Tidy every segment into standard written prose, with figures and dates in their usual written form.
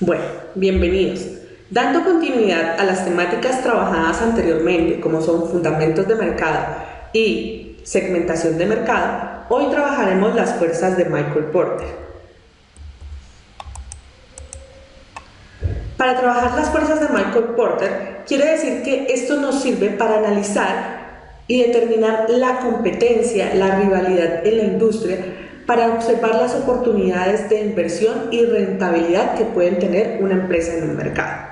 Bueno, bienvenidos. Dando continuidad a las temáticas trabajadas anteriormente, como son fundamentos de mercado y segmentación de mercado, hoy trabajaremos las fuerzas de Michael Porter. Para trabajar las fuerzas de Michael Porter, quiere decir que esto nos sirve para analizar y determinar la competencia, la rivalidad en la industria, para observar las oportunidades de inversión y rentabilidad que pueden tener una empresa en un mercado.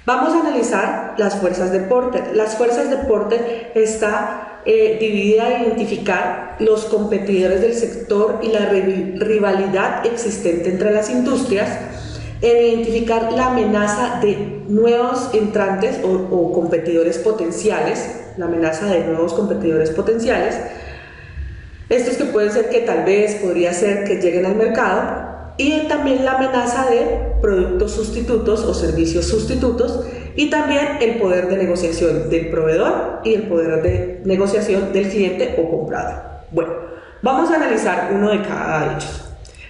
Vamos a analizar las fuerzas de Porter. Las fuerzas de Porter está dividida en identificar los competidores del sector y la rivalidad existente entre las industrias, en identificar la amenaza de nuevos entrantes o competidores potenciales, la amenaza de nuevos competidores potenciales. Estos que pueden ser que tal vez podría ser que lleguen al mercado, y también la amenaza de productos sustitutos o servicios sustitutos, y también el poder de negociación del proveedor y el poder de negociación del cliente o comprador. Bueno, vamos a analizar uno de cada de ellos.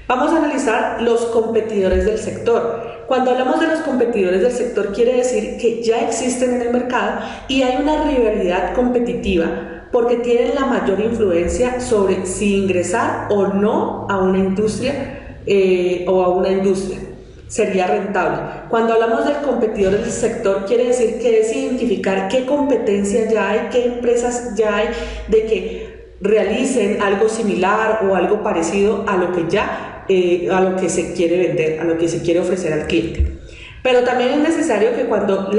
Vamos a analizar los competidores del sector. Cuando hablamos de los competidores del sector, quiere decir que ya existen en el mercado y hay una rivalidad competitiva porque tienen la mayor influencia sobre si ingresar o no a una industria sería rentable. Cuando hablamos del competidor del sector, quiere decir que es identificar qué competencia ya hay, qué empresas ya hay de que realicen algo similar o algo parecido a lo que a lo que se quiere vender, a lo que se quiere ofrecer al cliente. Pero también es necesario que cuando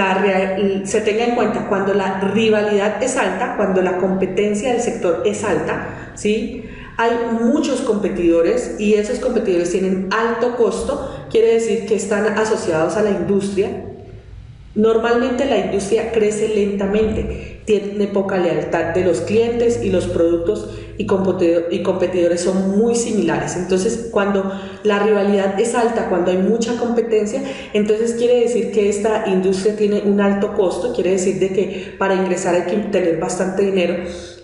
se tenga en cuenta cuando la rivalidad es alta, cuando la competencia del sector es alta, ¿sí? Hay muchos competidores y esos competidores tienen alto costo, quiere decir que están asociados a la industria. Normalmente la industria crece lentamente, tiene poca lealtad de los clientes y los productos y competidores son muy similares. Entonces, cuando la rivalidad es alta, cuando hay mucha competencia, entonces quiere decir que esta industria tiene un alto costo, quiere decir de que para ingresar hay que tener bastante dinero,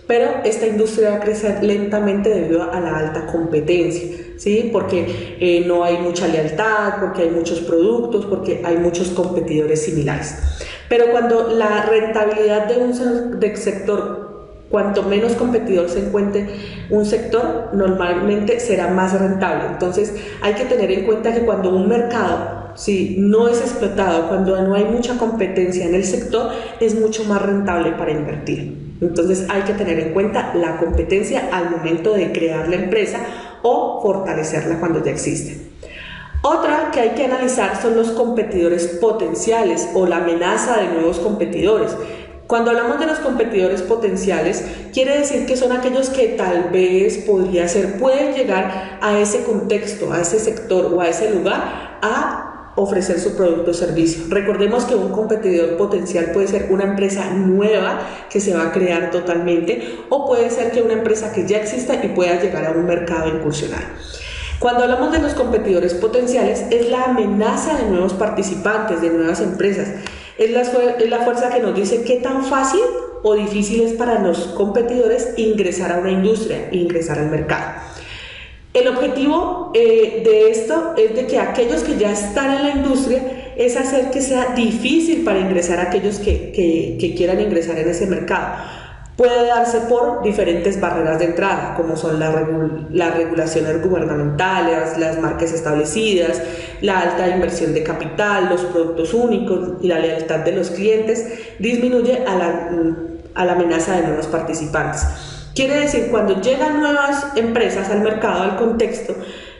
pero esta industria va a crecer lentamente debido a la alta competencia, ¿sí? Porque no hay mucha lealtad, porque hay muchos productos, porque hay muchos competidores similares. Pero cuando la rentabilidad de un sector, cuanto menos competidor se encuentre un sector, normalmente será más rentable. Entonces hay que tener en cuenta que cuando un mercado no es explotado, cuando no hay mucha competencia en el sector, es mucho más rentable para invertir. Entonces hay que tener en cuenta la competencia al momento de crear la empresa o fortalecerla cuando ya existe. Otra que hay que analizar son los competidores potenciales o la amenaza de nuevos competidores. Cuando hablamos de los competidores potenciales, quiere decir que son aquellos que tal vez pueden llegar a ese contexto, a ese sector o a ese lugar a ofrecer su producto o servicio. Recordemos que un competidor potencial puede ser una empresa nueva que se va a crear totalmente, o puede ser que una empresa que ya exista y pueda llegar a un mercado a incursionar. Cuando hablamos de los competidores potenciales, es la amenaza de nuevos participantes, de nuevas empresas. Es la fuerza que nos dice qué tan fácil o difícil es para los competidores ingresar a una industria, ingresar al mercado. El objetivo de esto es de que aquellos que ya están en la industria es hacer que sea difícil para ingresar a aquellos que quieran ingresar en ese mercado. Puede darse por diferentes barreras de entrada, como son las regulaciones gubernamentales, las marcas establecidas, la alta inversión de capital, los productos únicos y la lealtad de los clientes disminuye a la amenaza de nuevos participantes. Quiere decir, cuando llegan nuevas empresas al mercado, al contexto,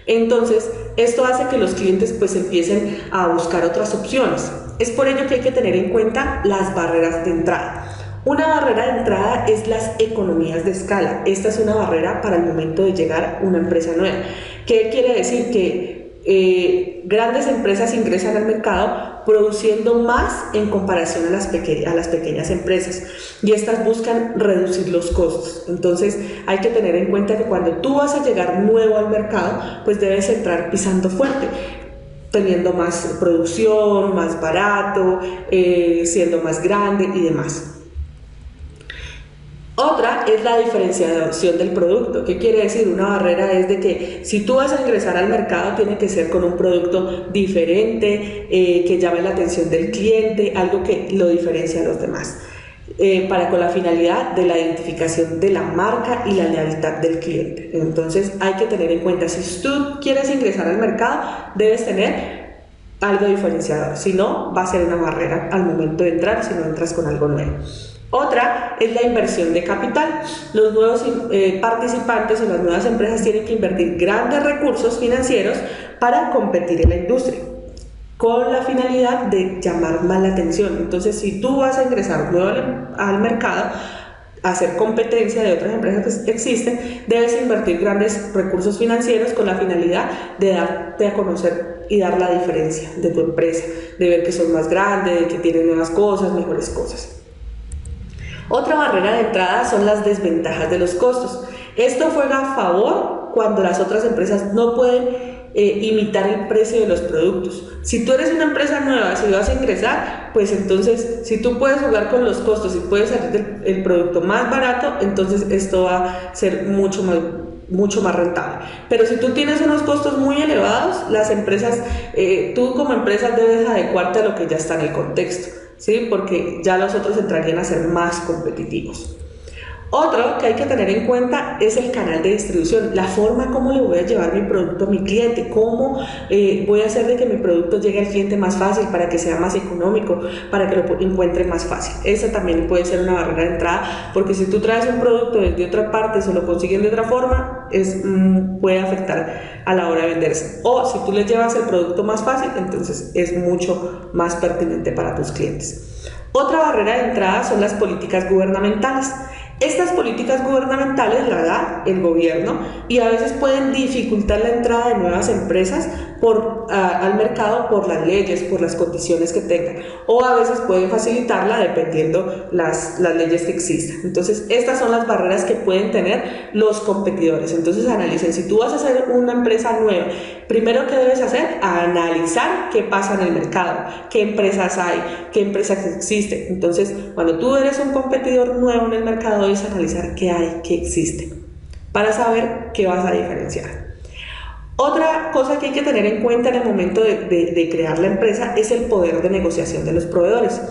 entonces esto hace que los clientes empiecen a buscar otras opciones. Es por ello que hay que tener en cuenta las barreras de entrada. Una barrera de entrada es las economías de escala. Esta es una barrera para el momento de llegar a una empresa nueva. ¿Qué quiere decir? Que grandes empresas ingresan al mercado produciendo más en comparación a las pequeñas empresas, y estas buscan reducir los costos. Entonces hay que tener en cuenta que cuando tú vas a llegar nuevo al mercado, pues debes entrar pisando fuerte, teniendo más producción, más barato, siendo más grande y demás. Otra es la diferenciación del producto. ¿Qué quiere decir? Una barrera es de que si tú vas a ingresar al mercado tiene que ser con un producto diferente, que llame la atención del cliente, algo que lo diferencia a los demás, con la finalidad de la identificación de la marca y la lealtad del cliente. Entonces hay que tener en cuenta, si tú quieres ingresar al mercado, debes tener algo diferenciador, si no va a ser una barrera al momento de entrar si no entras con algo nuevo. Otra es la inversión de capital. Los nuevos participantes o las nuevas empresas tienen que invertir grandes recursos financieros para competir en la industria, con la finalidad de llamar más la atención. Entonces, si tú vas a ingresar nuevo al mercado, a hacer competencia de otras empresas que existen, debes invertir grandes recursos financieros con la finalidad de darte a conocer y dar la diferencia de tu empresa, de ver que son más grandes, de que tienen nuevas cosas, mejores cosas. Otra barrera de entrada son las desventajas de los costos. Esto juega a favor cuando las otras empresas no pueden imitar el precio de los productos. Si tú eres una empresa nueva, si vas a ingresar, pues entonces si tú puedes jugar con los costos y puedes hacer el producto más barato, entonces esto va a ser mucho más rentable. Pero si tú tienes unos costos muy elevados, las empresas, tú como empresa debes adecuarte a lo que ya está en el contexto, ¿sí? Porque ya los otros entrarían a ser más competitivos. Otro que hay que tener en cuenta es el canal de distribución, la forma como le voy a llevar mi producto a mi cliente, cómo voy a hacer de que mi producto llegue al cliente más fácil, para que sea más económico, para que lo encuentre más fácil. Esa también puede ser una barrera de entrada, porque si tú traes un producto desde otra parte, se lo consiguen de otra forma, puede afectar a la hora de venderse. O si tú les llevas el producto más fácil, entonces es mucho más pertinente para tus clientes. Otra barrera de entrada son las políticas gubernamentales. Estas políticas gubernamentales la da el gobierno y a veces pueden dificultar la entrada de nuevas empresas al mercado por las leyes, por las condiciones que tengan, o a veces pueden facilitarla dependiendo las leyes que existan. Entonces estas son las barreras que pueden tener los competidores. Entonces analicen, si tú vas a ser una empresa nueva, primero ¿qué debes hacer? Analizar qué pasa en el mercado, qué empresas hay, qué empresas existen. Entonces cuando tú eres un competidor nuevo en el mercado, es analizar qué hay, qué existe, para saber qué vas a diferenciar. Otra cosa que hay que tener en cuenta en el momento de crear la empresa es el poder de negociación de los proveedores.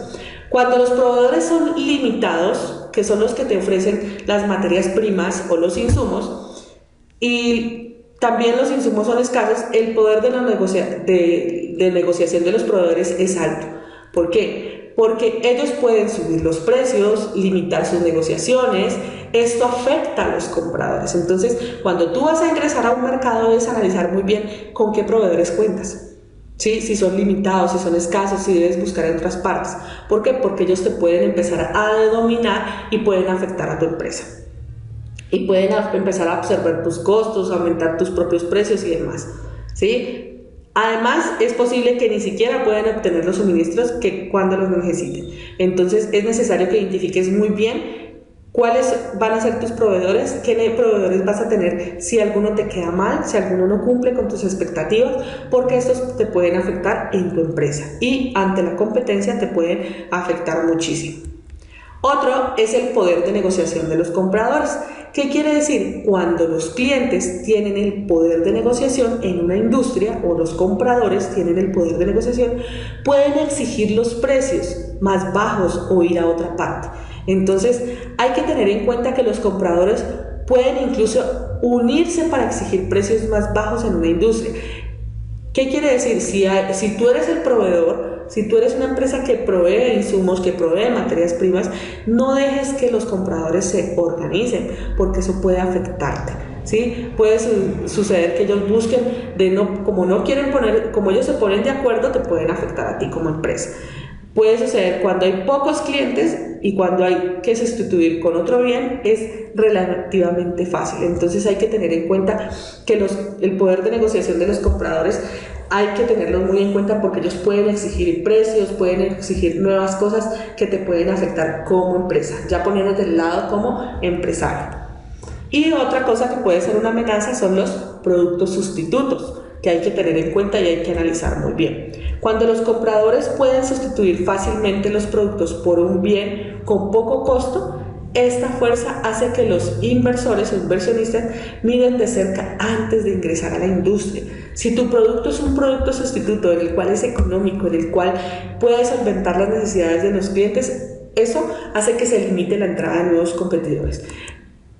Cuando los proveedores son limitados, que son los que te ofrecen las materias primas o los insumos, y también los insumos son escasos, el poder de negociación de los proveedores es alto. ¿Por qué? Porque ellos pueden subir los precios, limitar sus negociaciones. Esto afecta a los compradores. Entonces, cuando tú vas a ingresar a un mercado, debes analizar muy bien con qué proveedores cuentas, ¿sí? Si son limitados, si son escasos, si debes buscar en otras partes. ¿Por qué? Porque ellos te pueden empezar a dominar y pueden afectar a tu empresa. Y pueden empezar a observar tus costos, aumentar tus propios precios y demás, ¿sí? Además, es posible que ni siquiera puedan obtener los suministros que cuando los necesiten. Entonces, es necesario que identifiques muy bien cuáles van a ser tus proveedores, qué proveedores vas a tener, si alguno te queda mal, si alguno no cumple con tus expectativas, porque estos te pueden afectar en tu empresa y ante la competencia te pueden afectar muchísimo. Otro es el poder de negociación de los compradores. ¿Qué quiere decir? Cuando los clientes tienen el poder de negociación en una industria, o los compradores tienen el poder de negociación, pueden exigir los precios más bajos o ir a otra parte. Entonces hay que tener en cuenta que los compradores pueden incluso unirse para exigir precios más bajos en una industria. ¿Qué quiere decir? Si tú eres el proveedor, si tú eres una empresa que provee insumos, que provee materias primas, no dejes que los compradores se organicen, porque eso puede afectarte, ¿sí? Puede suceder que ellos busquen, como ellos se ponen de acuerdo, te pueden afectar a ti como empresa. Puede suceder cuando hay pocos clientes, y cuando hay que sustituir con otro bien es relativamente fácil. Entonces hay que tener en cuenta que el poder de negociación de los compradores hay que tenerlos muy en cuenta, porque ellos pueden exigir precios, pueden exigir nuevas cosas que te pueden afectar como empresa, ya poniéndote del lado como empresario. Y otra cosa que puede ser una amenaza son los productos sustitutos, que hay que tener en cuenta y hay que analizar muy bien. Cuando los compradores pueden sustituir fácilmente los productos por un bien con poco costo, Esta fuerza hace que los inversores o inversionistas miren de cerca antes de ingresar a la industria. Si tu producto es un producto sustituto en el cual es económico, en el cual puede solventar las necesidades de los clientes, eso hace que se limite la entrada de nuevos competidores.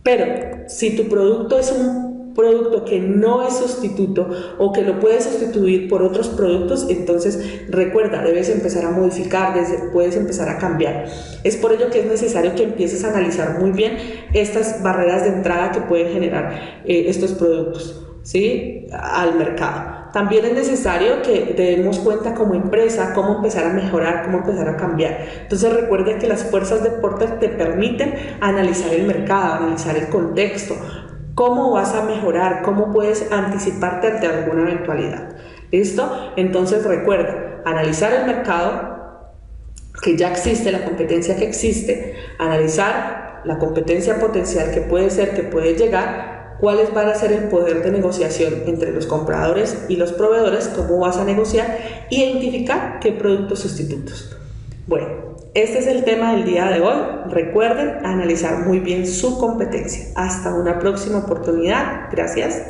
Pero si tu producto es un producto que no es sustituto o que lo puedes sustituir por otros productos, entonces recuerda, debes empezar a modificar, puedes empezar a cambiar. Es por ello que es necesario que empieces a analizar muy bien estas barreras de entrada que pueden generar estos productos, ¿sí?, al mercado. También es necesario que demos cuenta como empresa cómo empezar a mejorar, cómo empezar a cambiar. Entonces recuerda que las fuerzas de Porter te permiten analizar el mercado, analizar el contexto, cómo vas a mejorar, cómo puedes anticiparte ante alguna eventualidad. ¿Listo? Entonces recuerda, analizar el mercado, que ya existe, la competencia que existe, analizar la competencia potencial que puede ser, que puede llegar, cuáles van a ser el poder de negociación entre los compradores y los proveedores, cómo vas a negociar, y identificar qué productos sustitutos. Bueno, este es el tema del día de hoy. Recuerden analizar muy bien su competencia. Hasta una próxima oportunidad. Gracias.